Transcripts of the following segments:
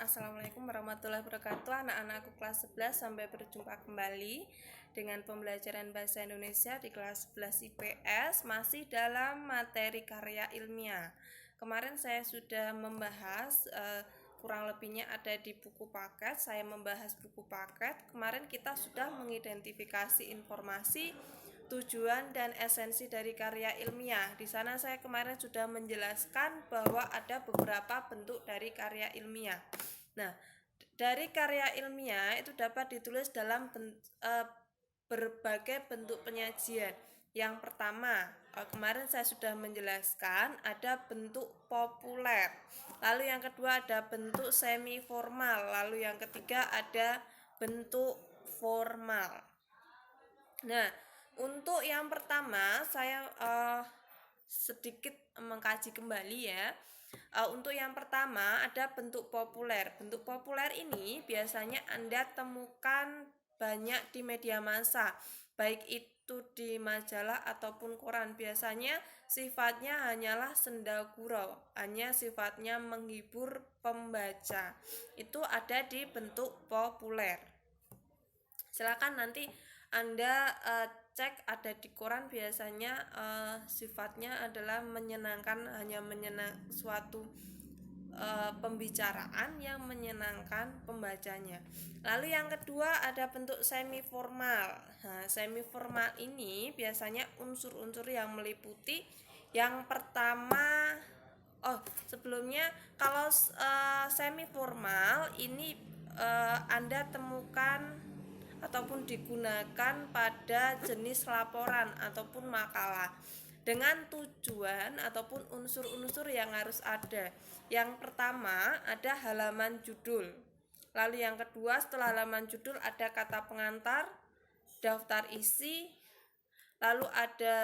Assalamualaikum warahmatullahi wabarakatuh. Anak-anakku kelas 11, sampai berjumpa kembali dengan pembelajaran bahasa Indonesia di kelas 11 IPS, masih dalam materi karya ilmiah. Kemarin saya sudah membahas kurang lebihnya ada di buku paket. Saya membahas buku paket. Kemarin kita sudah mengidentifikasi informasi, tujuan dan esensi dari karya ilmiah. Di sana saya kemarin sudah menjelaskan bahwa ada beberapa bentuk dari karya ilmiah. Nah, dari karya ilmiah itu dapat ditulis dalam berbagai bentuk penyajian. Yang pertama, kemarin saya sudah menjelaskan ada bentuk populer. Lalu yang kedua ada bentuk semi formal. Lalu yang ketiga ada bentuk formal. Nah, untuk yang pertama saya sedikit mengkaji kembali ya. Untuk yang pertama ada bentuk populer. Bentuk populer ini biasanya Anda temukan banyak di media massa, baik itu di majalah ataupun koran. Biasanya sifatnya hanyalah senda gurau, hanya sifatnya menghibur pembaca. Itu ada di bentuk populer. Silakan nanti Anda cek ada di koran, biasanya sifatnya adalah menyenangkan, hanya suatu pembicaraan yang menyenangkan pembacanya. Lalu yang kedua ada bentuk semi formal. Nah, semi formal ini biasanya unsur-unsur yang meliputi yang pertama. Sebelumnya kalau semi formal ini Anda temukan ataupun digunakan pada jenis laporan ataupun makalah dengan tujuan ataupun unsur-unsur yang harus ada. Yang pertama ada halaman judul. Lalu yang kedua setelah halaman judul ada kata pengantar, daftar isi, lalu ada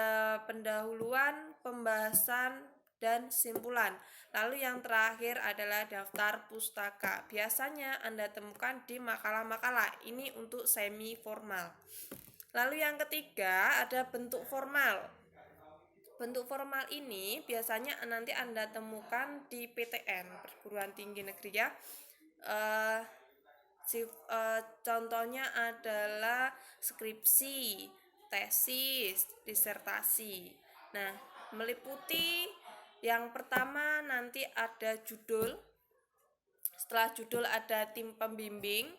pendahuluan, pembahasan, dan simpulan. Lalu yang terakhir adalah daftar pustaka. Biasanya Anda temukan di makalah-makalah. Ini untuk semi formal. Lalu yang ketiga ada bentuk formal. Bentuk formal ini biasanya nanti Anda temukan di PTN, perguruan tinggi negeri ya. Contohnya adalah skripsi, tesis, disertasi. Nah, meliputi yang pertama nanti ada judul. Setelah judul ada tim pembimbing,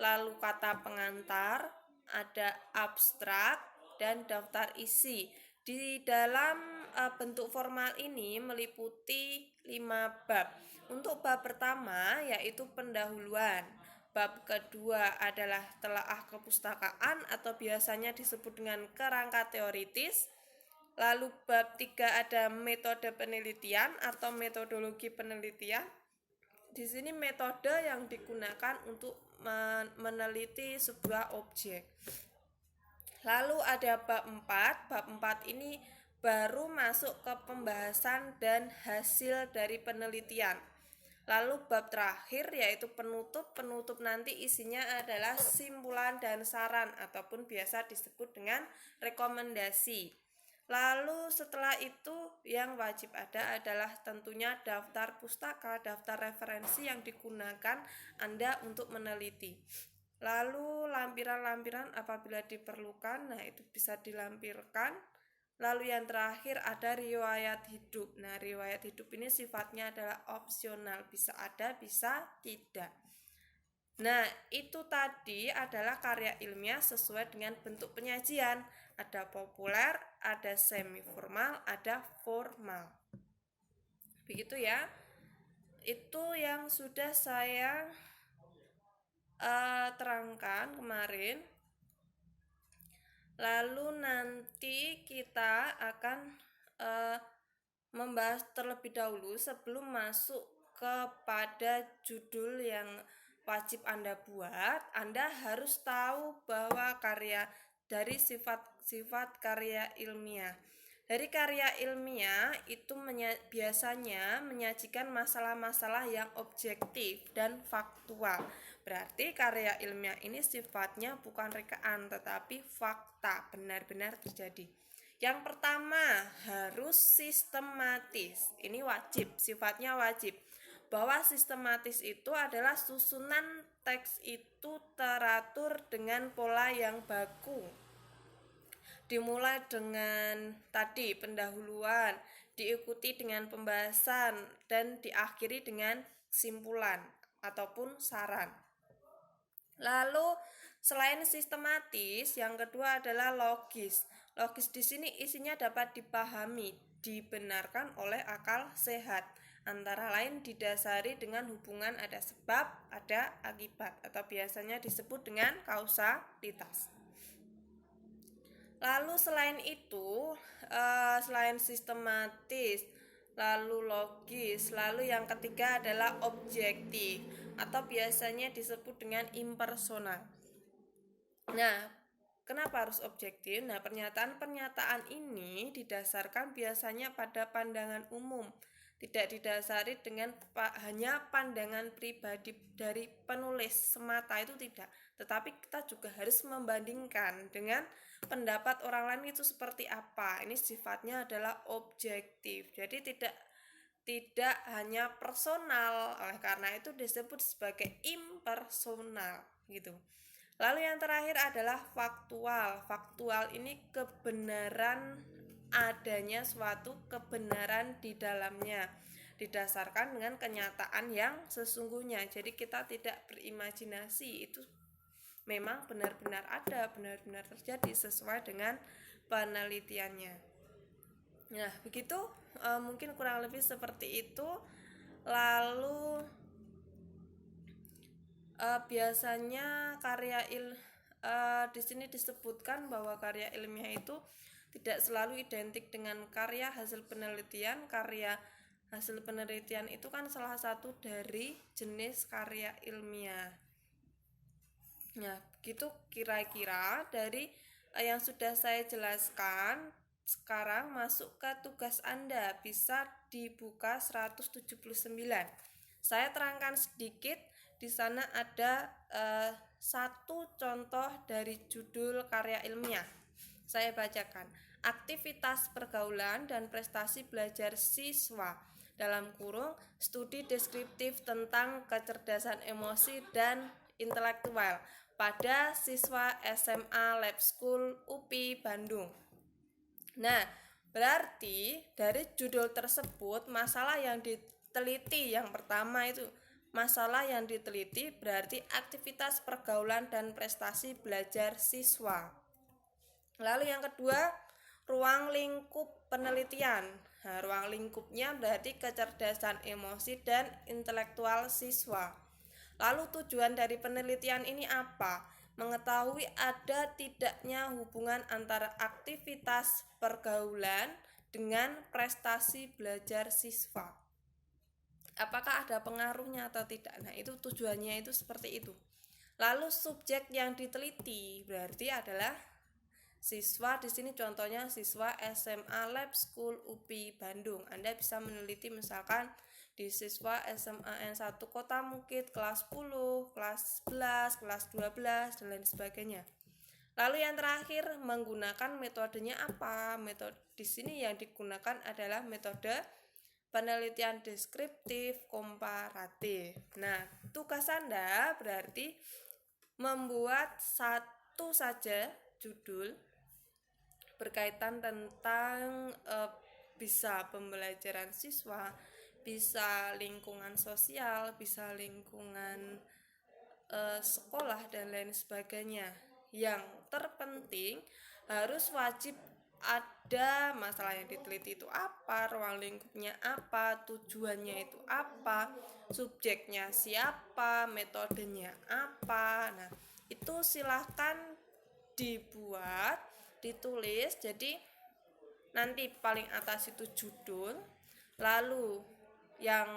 lalu kata pengantar, ada abstrak, dan daftar isi. Di dalam bentuk formal ini meliputi 5 bab. Untuk bab pertama yaitu pendahuluan. Bab kedua adalah telaah kepustakaan atau biasanya disebut dengan kerangka teoritis. Lalu bab 3 ada metode penelitian atau metodologi penelitian. Di sini metode yang digunakan untuk meneliti sebuah objek. Lalu ada bab 4. Bab 4 ini baru masuk ke pembahasan dan hasil dari penelitian. Lalu bab terakhir yaitu penutup. Penutup nanti isinya adalah simpulan dan saran ataupun biasa disebut dengan rekomendasi. Lalu setelah itu yang wajib ada adalah tentunya daftar pustaka, daftar referensi yang digunakan Anda untuk meneliti. Lalu lampiran-lampiran apabila diperlukan, nah itu bisa dilampirkan. Lalu yang terakhir ada riwayat hidup. Nah, riwayat hidup ini sifatnya adalah opsional, bisa ada, bisa tidak. Nah, itu tadi adalah karya ilmiah sesuai dengan bentuk penyajian. Ada populer, ada semi formal, ada formal. Begitu ya. Itu yang sudah saya terangkan kemarin. Lalu nanti kita akan membahas terlebih dahulu sebelum masuk kepada judul yang wajib Anda buat. Anda harus tahu bahwa dari sifat-sifat karya ilmiah. Dari karya ilmiah itu biasanya menyajikan masalah-masalah yang objektif dan faktual. Berarti karya ilmiah ini sifatnya bukan rekaan tetapi fakta, benar-benar terjadi. Yang pertama harus sistematis. Ini wajib, sifatnya wajib. bahwa sistematis itu adalah susunan teks itu teratur dengan pola yang baku. Dimulai dengan tadi pendahuluan, diikuti dengan pembahasan, dan diakhiri dengan kesimpulan ataupun saran. Lalu selain sistematis, yang kedua adalah logis. Logis di sini isinya dapat dipahami, dibenarkan oleh akal sehat. Antara lain didasari dengan hubungan ada sebab, ada akibat, atau biasanya disebut dengan kausalitas. Lalu selain itu, selain sistematis, lalu logis, lalu yang ketiga adalah objektif atau biasanya disebut dengan impersonal. Nah, kenapa harus objektif? Nah, pernyataan-pernyataan ini didasarkan biasanya pada pandangan umum, tidak didasari dengan hanya pandangan pribadi dari penulis semata, itu tidak, tetapi kita juga harus membandingkan dengan pendapat orang lain itu seperti apa. Ini sifatnya adalah objektif, jadi tidak hanya personal, oleh karena itu disebut sebagai impersonal gitu. Lalu yang terakhir adalah faktual. Faktual ini kebenaran, adanya suatu kebenaran di dalamnya, didasarkan dengan kenyataan yang sesungguhnya. Jadi kita tidak berimajinasi, itu memang benar-benar ada, benar-benar terjadi sesuai dengan penelitiannya. Nah, begitu mungkin kurang lebih seperti itu. Lalu biasanya di sini disebutkan bahwa karya ilmiah itu tidak selalu identik dengan karya hasil penelitian. Karya hasil penelitian itu kan salah satu dari jenis karya ilmiah. Nah, begitu kira-kira dari yang sudah saya jelaskan. Sekarang masuk ke tugas Anda, bisa dibuka 179. Saya terangkan sedikit. Di sana ada satu contoh dari judul karya ilmiah. Saya bacakan. Aktivitas pergaulan dan prestasi belajar siswa, dalam kurung studi deskriptif tentang kecerdasan emosi dan intelektual pada siswa SMA Lab School UPI Bandung. Nah, berarti dari judul tersebut masalah yang diteliti yang pertama itu, masalah yang diteliti berarti aktivitas pergaulan dan prestasi belajar siswa. Lalu yang kedua, ruang lingkup penelitian. Nah, ruang lingkupnya berarti kecerdasan emosi dan intelektual siswa. Lalu tujuan dari penelitian ini apa? Mengetahui ada tidaknya hubungan antara aktivitas pergaulan dengan prestasi belajar siswa. Apakah ada pengaruhnya atau tidak? Nah, itu tujuannya itu seperti itu. Lalu subjek yang diteliti berarti adalah siswa. Di sini contohnya siswa SMA Lab School UPI Bandung. Anda bisa meneliti misalkan di siswa SMA N1 Kota Mukit kelas 10, kelas 11, kelas 12 dan lain sebagainya. Lalu yang terakhir, menggunakan metodenya apa? Metode di sini yang digunakan adalah metode penelitian deskriptif komparatif. Nah, tugas Anda berarti membuat satu saja judul berkaitan tentang bisa pembelajaran siswa, bisa lingkungan sosial, bisa lingkungan sekolah dan lain sebagainya. Yang terpenting harus wajib ada masalah yang diteliti itu apa, ruang lingkupnya apa, tujuannya itu apa, subjeknya siapa, metodenya apa. Nah, itu silahkan dibuat, ditulis. Jadi nanti paling atas itu judul, lalu yang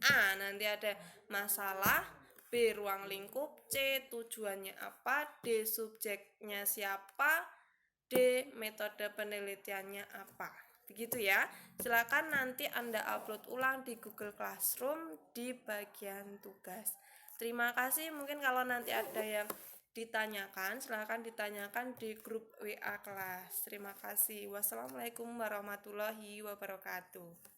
A nanti ada masalah, B ruang lingkup, C tujuannya apa, D subjeknya siapa, D metode penelitiannya apa. Begitu ya. Silakan nanti Anda upload ulang di Google Classroom di bagian tugas. Terima kasih. Mungkin kalau nanti ada yang ditanyakan, silakan ditanyakan di grup WA kelas. Terima kasih. Wassalamualaikum warahmatullahi wabarakatuh.